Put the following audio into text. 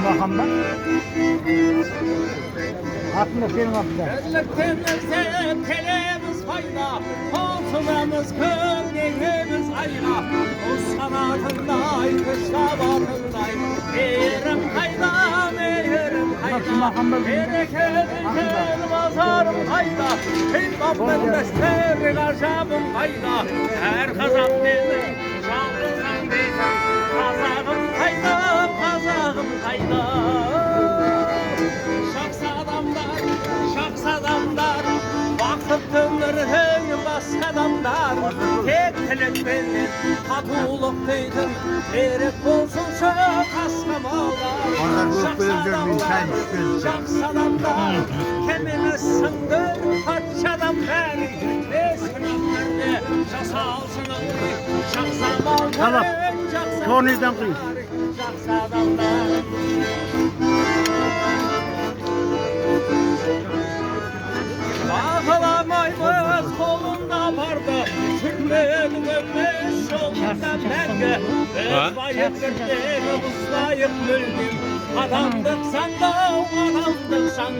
Bakan ben. Aklında senin aklında. Birliktenirse telemiz fayda, koltuğumuz kölgemiz ayna. O sanatınday, kışlavatınday, meyerim hayda, meyerim hayda. Bereketin bazarım hayda, heybatın deşleri karşabım hayda. Her kazan dedim, şanlısın dedim, kazağım hayda, kazağım hayda. Adamlar, vakıftınırın bas adamlar. Tek telep benim, katuluk deydin, erek olsun çok aslamalar. Şaks adamlar, kemini sındır, kaç adamlar. Ne sınırlarını, şasalsın ağrı, şaks adamlar. Sonradan kıyım. Şaks adamlar. Ağlamayız kolunda vardı, sürmen ölmüş yolunda merge. Bayık gittim, ıslayıp öldüm, adamdık sandım, adamdık sandım.